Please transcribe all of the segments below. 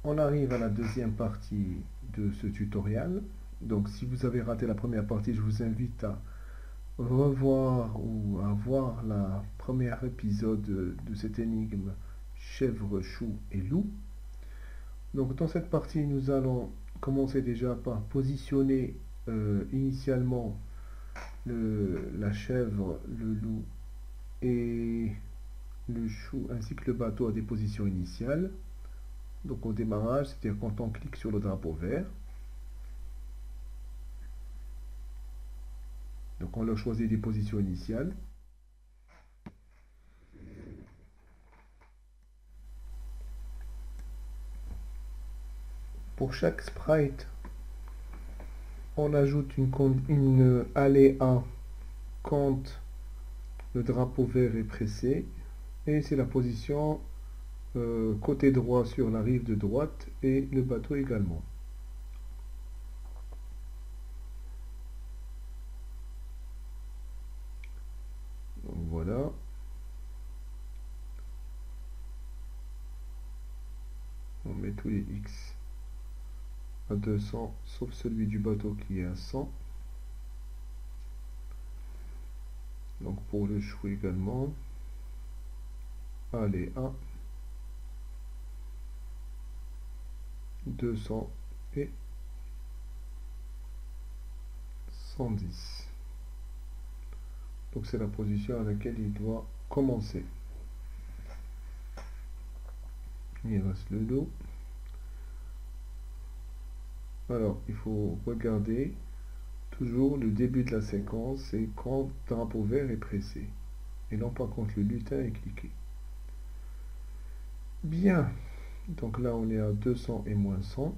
On arrive à la deuxième partie de ce tutoriel. Donc si vous avez raté la première partie, je vous invite à revoir ou à voir la première épisode de cette énigme chèvre, chou et loup. Donc dans cette partie, nous allons commencer déjà par positionner initialement la chèvre, le loup et le chou ainsi que le bateau à des positions initiales. Donc au démarrage, c'est-à-dire quand on clique sur le drapeau vert. Donc on leur choisit des positions initiales. Pour chaque sprite, on ajoute une aléa quand le drapeau vert est pressé. Et c'est la position côté droit sur la rive de droite et le bateau également. Donc voilà. On met tous les X à 200, sauf celui du bateau qui est à 100. Donc pour le chou également. Allez, 1, 200 et 110. Donc c'est la position à laquelle il doit commencer. Il reste le dos. Alors, il faut regarder toujours le début de la séquence, c'est quand le drapeau vert est pressé. Et non pas quand le lutin est cliqué. Bien. Donc là, on est à 200 et moins 100.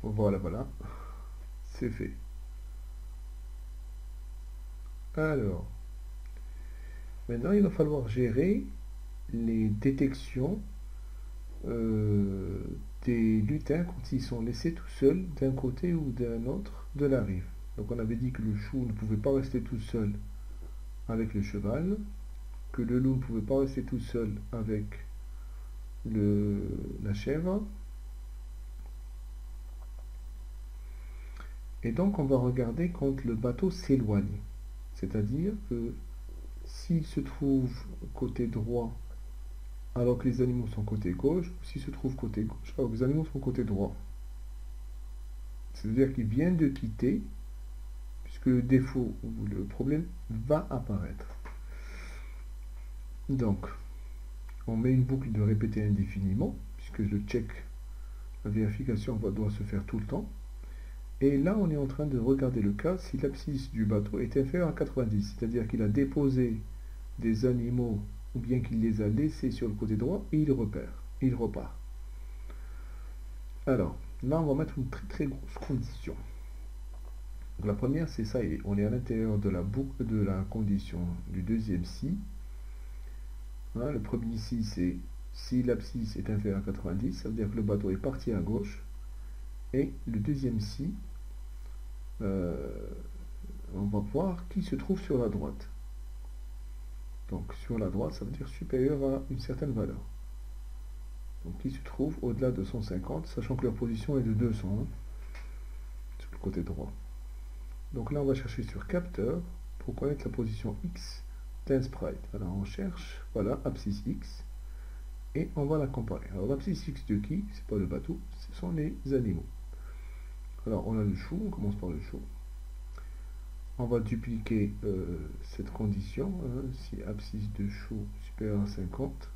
Voilà, voilà. C'est fait. Alors, maintenant, il va falloir gérer les détections des lutins quand ils sont laissés tout seuls d'un côté ou d'un autre de la rive. Donc on avait dit que le chou ne pouvait pas rester tout seul avec le cheval, que le loup ne pouvait pas rester tout seul avec la chèvre. Et donc on va regarder quand le bateau s'éloigne. C'est-à-dire que s'il se trouve côté droit alors que les animaux sont côté gauche, ou s'il se trouve côté gauche alors que les animaux sont côté droit. C'est-à-dire qu'ils viennent de quitter, puisque le défaut ou le problème va apparaître. Donc, on met une boucle de répéter indéfiniment, puisque le check, la vérification doit se faire tout le temps. Et là, on est en train de regarder le cas si l'abscisse du bateau est inférieure à 90, c'est-à-dire qu'il a déposé des animaux ou bien qu'il les a laissés sur le côté droit et il repart. Alors, là, on va mettre une très très grosse condition. Donc, la première, c'est ça, on est à l'intérieur de la boucle de la condition du deuxième si. Hein, le premier si, c'est si l'abscisse est inférieure à 90, ça veut dire que le bateau est parti à gauche. Et le deuxième si, on va voir qui se trouve sur la droite. Donc sur la droite, ça veut dire supérieur à une certaine valeur. Donc qui se trouve au-delà de 150, sachant que leur position est de 200 hein, sur le côté droit. Donc là, on va chercher sur capteur pour connaître la position X d'un sprite. Alors on cherche, voilà, abscisse X, et on va la comparer. Alors l'abscisse X de qui? C'est pas le bateau, ce sont les animaux. Alors on a le chou, on commence par le chou. On va dupliquer cette condition, hein, si abscisse de chou supérieur à 50.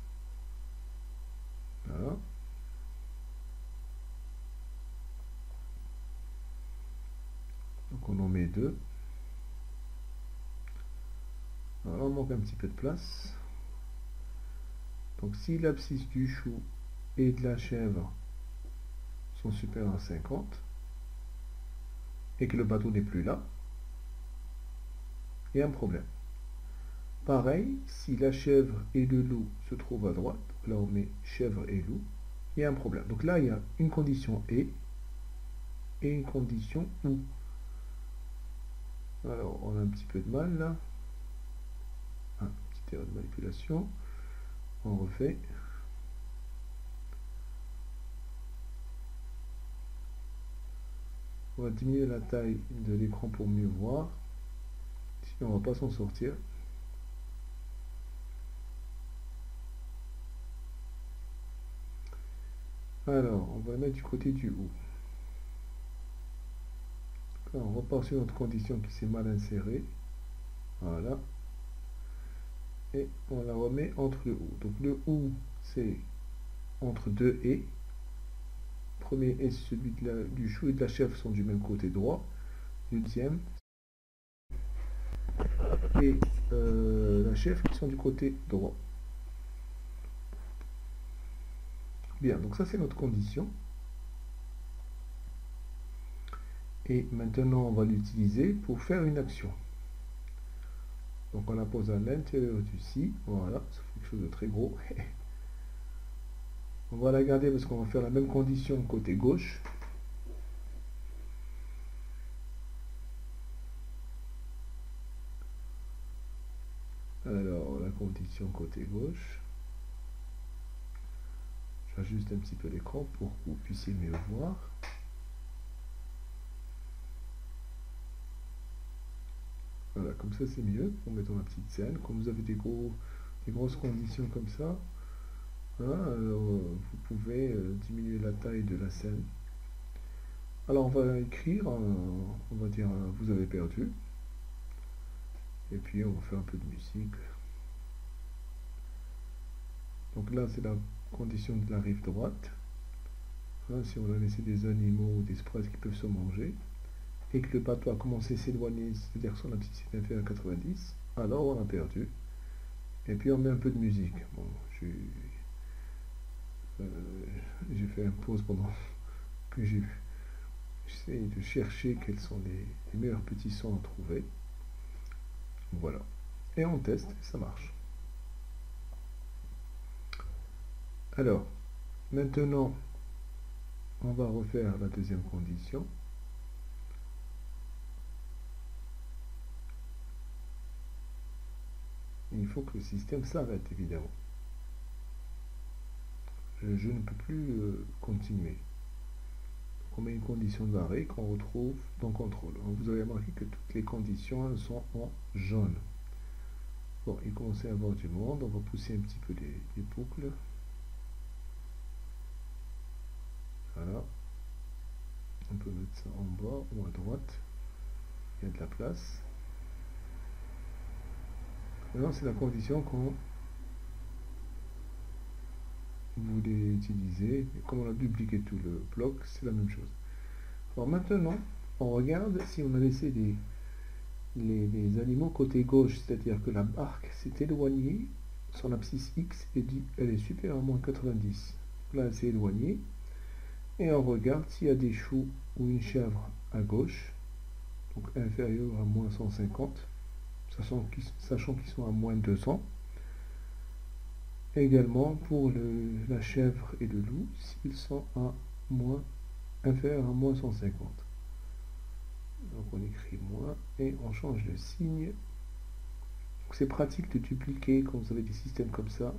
Voilà. Donc on en met 2. Alors on manque un petit peu de place. Donc si l'abscisse du chou et de la chèvre sont supérieurs à 50 et que le bateau n'est plus là, il y a un problème. Pareil, si la chèvre et le loup se trouvent à droite, là on met chèvre et loup, il y a un problème. Donc là il y a une condition et une condition ou. Alors on a un petit peu de mal là. petite erreur de manipulation. On refait. On va diminuer la taille de l'écran pour mieux voir. Sinon, on ne va pas s'en sortir. Alors, on va le mettre du côté du haut. Là, on repart sur notre condition qui s'est mal insérée. Voilà. Et on la remet entre le ou. Donc le ou, c'est entre deux et. Premier et celui du chou et de la chèvre sont du même côté droit. Le deuxième et la chèvre qui sont du côté droit. Bien, donc ça c'est notre condition. Et maintenant on va l'utiliser pour faire une action. Donc on la pose à l'intérieur du si. Voilà, ça fait quelque chose de très gros. On va la garder parce qu'on va faire la même condition côté gauche. Alors, la condition côté gauche. J'ajuste un petit peu l'écran pour que vous puissiez mieux voir. Voilà, comme ça c'est mieux. On met dans la petite scène. Quand vous avez des grosses conditions comme ça, hein, alors, vous pouvez diminuer la taille de la scène. Alors on va écrire, on va dire vous avez perdu. Et puis on va faire un peu de musique. Donc là c'est la condition de la rive droite. Hein, si on a laissé des animaux ou des sprites qui peuvent se manger, et que le bateau a commencé à s'éloigner, c'est-à-dire que son abscisse est inférieure à 90, alors on a perdu. Et puis on met un peu de musique. Bon, j'ai fait une pause pendant que j'essaie de chercher quels sont les meilleurs petits sons à trouver. Voilà. Et on teste, ça marche. Alors, maintenant, on va refaire la deuxième condition. Il faut que le système s'arrête, évidemment. Je ne peux plus continuer. Donc on met une condition d'arrêt qu'on retrouve dans contrôle. Vous avez remarqué que toutes les conditions sont en jaune. Bon, il commence à y avoir du monde. On va pousser un petit peu les boucles. Voilà. On peut mettre ça en bas ou à droite. Il y a de la place. Maintenant, c'est la condition qu'on voulait utiliser. Et comme on a dupliqué tout le bloc, c'est la même chose. Alors maintenant, on regarde si on a laissé les animaux côté gauche, c'est-à-dire que la barque s'est éloignée, son abscisse X elle est supérieure à moins 90. Là, elle s'est éloignée. Et on regarde s'il y a des choux ou une chèvre à gauche, donc inférieur à moins 150, sachant qu'ils sont à moins 200. Également pour la chèvre et le loup, s'ils sont à inférieurs à moins 150. Donc on écrit moins et on change le signe. C'est pratique de dupliquer quand vous avez des systèmes comme ça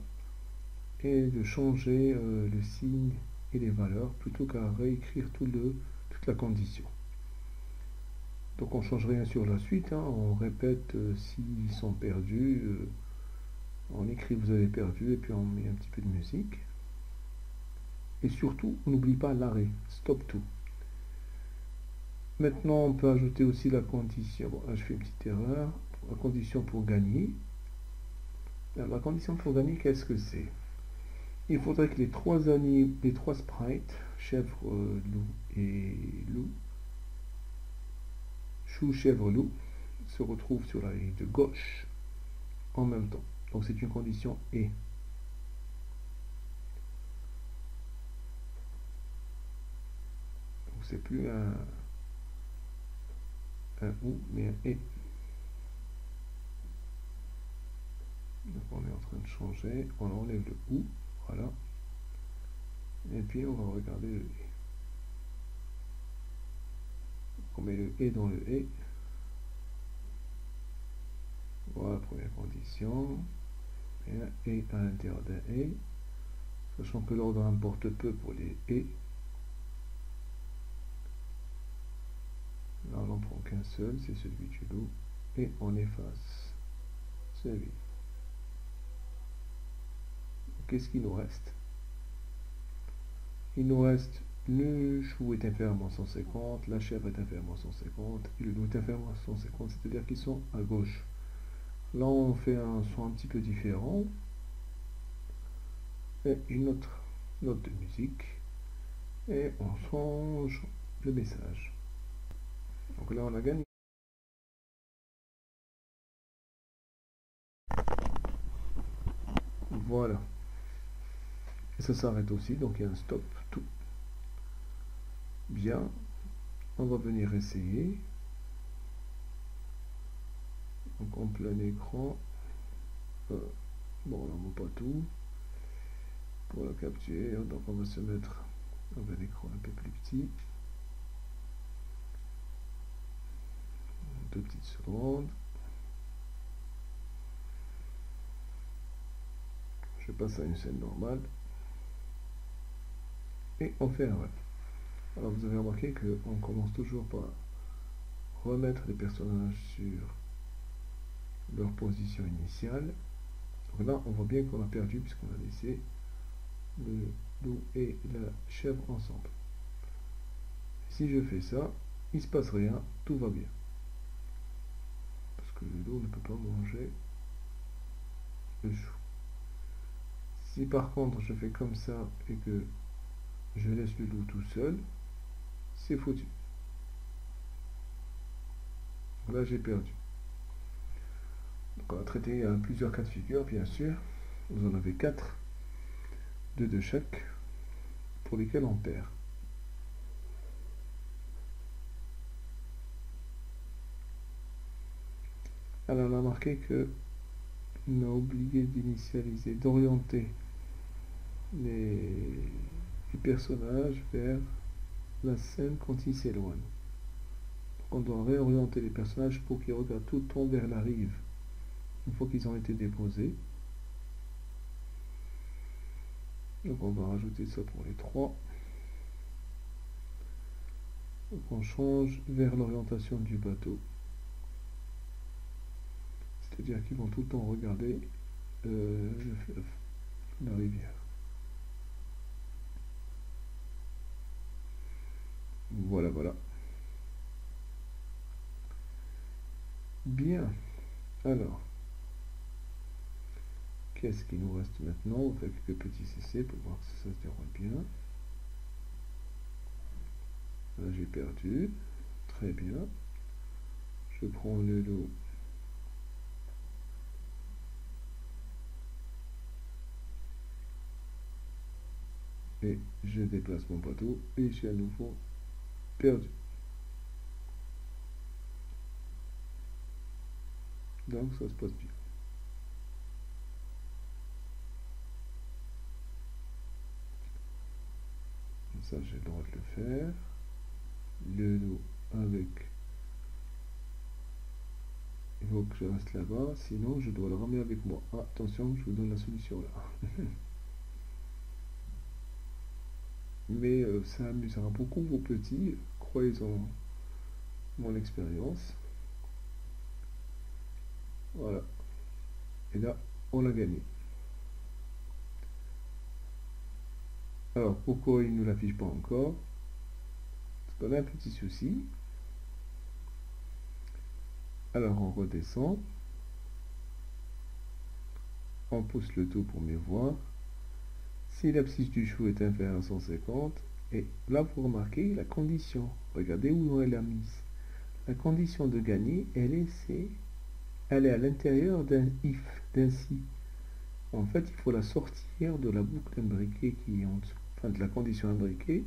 et de changer le signe et les valeurs plutôt qu'à réécrire toute la condition. Donc on change rien sur la suite, hein, on répète s'ils sont perdus, on écrit vous avez perdu et puis on met un petit peu de musique. Et surtout, on n'oublie pas l'arrêt, stop tout. Maintenant, on peut ajouter aussi la condition. Bon, là, je fais une petite erreur. La condition pour gagner. Alors, la condition pour gagner, qu'est-ce que c'est? Il faudrait que les trois sprites, chèvre, loup et loup, chou, chèvre, loup, se retrouvent sur la ligne de gauche en même temps. Donc, c'est une condition et. Donc, c'est plus un ou, mais un et. Donc on est en train de changer, on enlève le ou, voilà. Et puis on va regarder le et. On met le et dans le et. Voilà, première condition. et un et à l'intérieur d'un et, sachant que l'ordre importe peu pour les et. Là, on n'en prend qu'un seul, c'est celui du loup, et on efface celui. Qu'est-ce qu'il nous reste? Il nous reste le chou est inférieur à 150, la chèvre est inférieure à 150, et le loup est inférieur à 150, c'est-à-dire qu'ils sont à gauche. Là, on fait un son un petit peu différent, et une autre note de musique, et on change le message. Donc là, on a gagné. Voilà. Et ça s'arrête aussi, donc il y a un stop, tout. Bien. On va venir essayer. Donc en plein écran. Bon, on n'en voit pas tout. Pour la capture, donc on va se mettre avec l'écran un peu plus petit. 2 petites secondes. Je passe à une scène normale. Et on fait un run. Alors vous avez remarqué qu'on commence toujours par remettre les personnages sur leur position initiale. Donc là, on voit bien qu'on a perdu puisqu'on a laissé le loup et la chèvre ensemble. Si je fais ça, il ne se passe rien, tout va bien. Parce que le loup ne peut pas manger le chou. Si par contre je fais comme ça et que je laisse le loup tout seul, c'est foutu. Là j'ai perdu. Donc on va traiter plusieurs cas de figure, bien sûr. Vous en avez 4, 2 de chaque, pour lesquels on perd. Alors on a marqué que on a oublié d'initialiser, d'orienter les personnages vers la scène quand ils s'éloignent. On doit réorienter les personnages pour qu'ils regardent tout le temps vers la rive une fois qu'ils ont été déposés. Donc on va rajouter ça pour les 3. Donc on change vers l'orientation du bateau. C'est-à-dire qu'ils vont tout le temps regarder le fleuve, la rivière. Voilà, voilà. Bien. Alors, qu'est-ce qu'il nous reste maintenant? On fait quelques petits essais pour voir si ça se déroule bien. Là, j'ai perdu. Très bien. Je prends le lot. Et je déplace mon bateau et j'ai à nouveau perdu. Donc ça se passe bien. Ça j'ai le droit de le faire. Le lot avec. Il faut que je reste là-bas, sinon je dois le ramener avec moi. Ah, attention, je vous donne la solution là. Mais ça amusera beaucoup vos petits, croyez-en mon expérience. Voilà. Et là, on a gagné. Alors, pourquoi il ne nous l'affiche pas encore? Parce qu'on a un petit souci. Alors, on redescend. On pousse le tout pour mieux voir. Si l'abscisse du chou est inférieure à 150, et là, vous remarquez la condition. Regardez où elle a mise. La condition de gagner, elle est à l'intérieur d'un if, d'un si. En fait, il faut la sortir de la boucle imbriquée qui est en dessous, enfin de la condition imbriquée,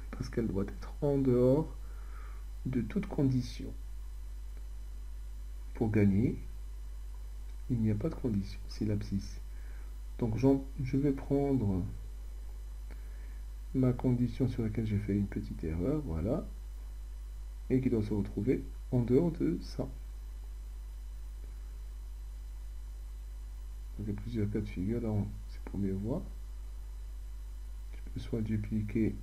parce qu'elle doit être en dehors de toute condition. Pour gagner, il n'y a pas de condition, c'est l'abscisse. Donc je vais prendre ma condition sur laquelle j'ai fait une petite erreur, voilà, et qui doit se retrouver en dehors de ça. Donc il y a plusieurs cas de figure dans ces pour mieux voir. Je peux soit dupliquer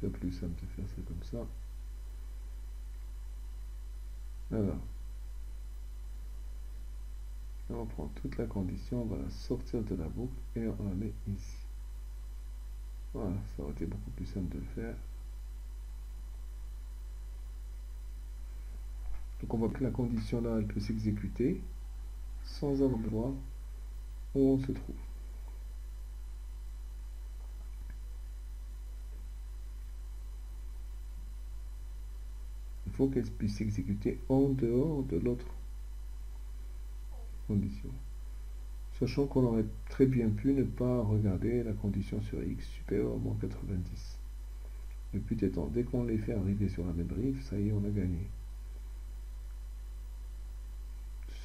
c'est plus simple de faire ça comme ça. Alors, là, on prend toute la condition, on va la sortir de la boucle et on la met ici. Voilà, ça aurait été beaucoup plus simple de le faire. Donc on voit que la condition là, elle peut s'exécuter sans avoir de voir où on se trouve. Il faut qu'elle puisse s'exécuter en dehors de l'autre condition. Sachant qu'on aurait très bien pu ne pas regarder la condition sur x supérieure à moins 90. Le but étant, dès qu'on les fait arriver sur la même rive, ça y est, on a gagné.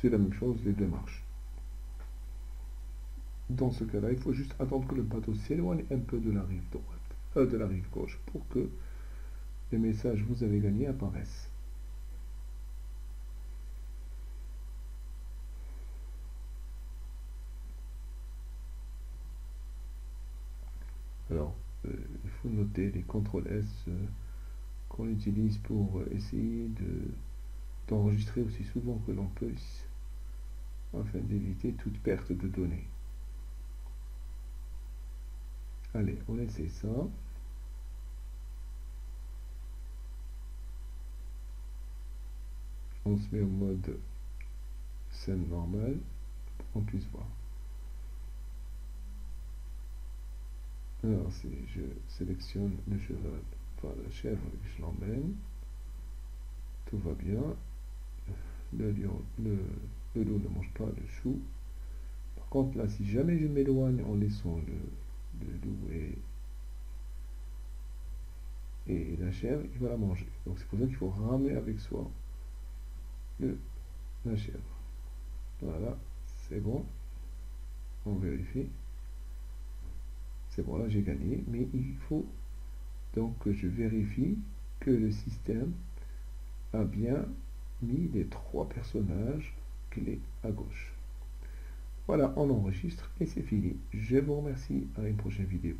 C'est la même chose, les deux marches. Dans ce cas-là, il faut juste attendre que le bateau s'éloigne un peu de la rive droite, de la rive gauche, pour que les messages vous avez gagné apparaissent. Alors, il faut noter les CTRL S qu'on utilise pour essayer d'enregistrer aussi souvent que l'on peut, afin d'éviter toute perte de données. Allez, on essaie ça. On se met au mode scène normale pour qu'on puisse voir. Alors, je sélectionne le cheval, enfin la chèvre et je l'emmène. Tout va bien. Le loup ne mange pas le chou. Par contre, là, si jamais je m'éloigne en laissant le loup et la chèvre, il va la manger. Donc c'est pour ça qu'il faut ramener avec soi la chèvre. Voilà, c'est bon. On vérifie. C'est bon, là j'ai gagné, mais il faut donc que je vérifie que le système a bien mis les 3 personnages clés à gauche. Voilà, on enregistre et c'est fini. Je vous remercie, à une prochaine vidéo.